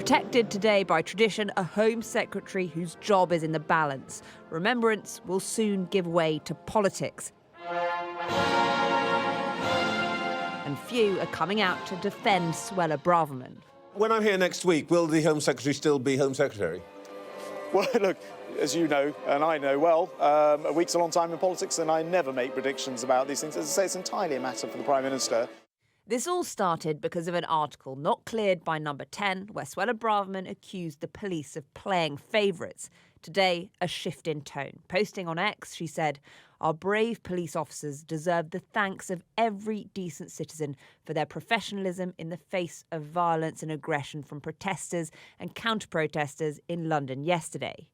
Protected today by tradition, a Home Secretary whose job is in the balance. Remembrance will soon give way to politics. And few are coming out to defend Suella Braverman. When I'm here next week, will the Home Secretary still be Home Secretary? Well, look, as you know, and I know well, a week's a long time in politics, and I never make predictions about these things. As I say, it's entirely a matter for the Prime Minister. This all started because of an article not cleared by Number 10, where Suella Braverman accused the police of playing favourites. Today, a shift in tone. Posting on X, she said, "Our brave police officers deserve the thanks of every decent citizen for their professionalism in the face of violence and aggression from protesters and counter-protesters in London yesterday."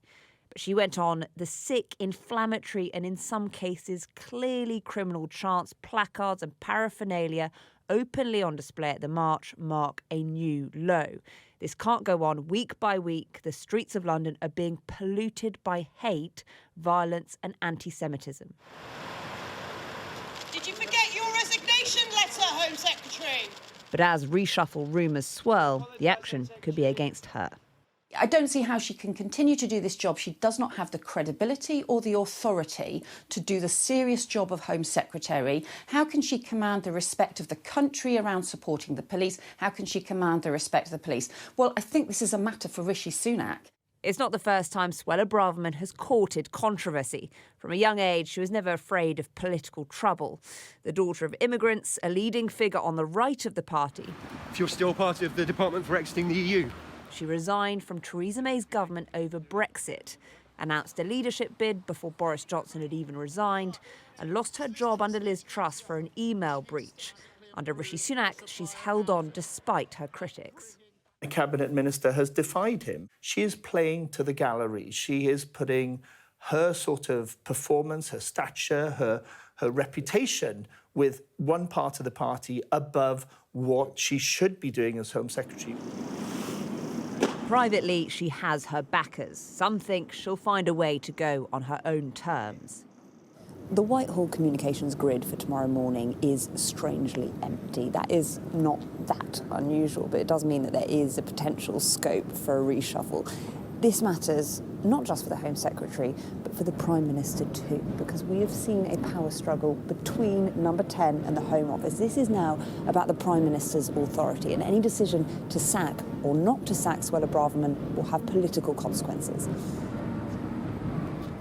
But she went on, "The sick, inflammatory and in some cases clearly criminal chants, placards and paraphernalia openly on display at the march mark a new low. This can't go on week by week. The streets of London are being polluted by hate, violence and anti-Semitism." Did you forget your resignation letter, Home Secretary? But as reshuffle rumours swirl, the action could be against her. I don't see how she can continue to do this job. She does not have the credibility or the authority to do the serious job of Home Secretary. How can she command the respect of the country around supporting the police? How can she command the respect of the police? Well, I think this is a matter for Rishi Sunak. It's not the first time Suella Braverman has courted controversy. From a young age, she was never afraid of political trouble. The daughter of immigrants, a leading figure on the right of the party. If you're still part of the Department for Exiting the EU. She resigned from Theresa May's government over Brexit, announced a leadership bid before Boris Johnson had even resigned, and lost her job under Liz Truss for an email breach. Under Rishi Sunak, she's held on despite her critics. The cabinet minister has defied him. She is playing to the gallery. She is putting her sort of performance, her stature, her reputation with one part of the party above what she should be doing as Home Secretary. Privately, she has her backers. Some think she'll find a way to go on her own terms. The Whitehall communications grid for tomorrow morning is strangely empty. That is not that unusual, but it does mean that there is a potential scope for a reshuffle. This matters not just for the Home Secretary, but for the Prime Minister too, because we have seen a power struggle between Number 10 and the Home Office. This is now about the Prime Minister's authority, and any decision to sack or not to sack Suella Braverman will have political consequences.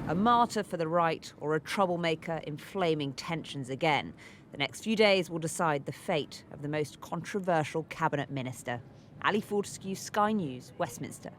A martyr for the right or a troublemaker inflaming tensions again. The next few days will decide the fate of the most controversial cabinet minister. Ali Fortescue, Sky News, Westminster.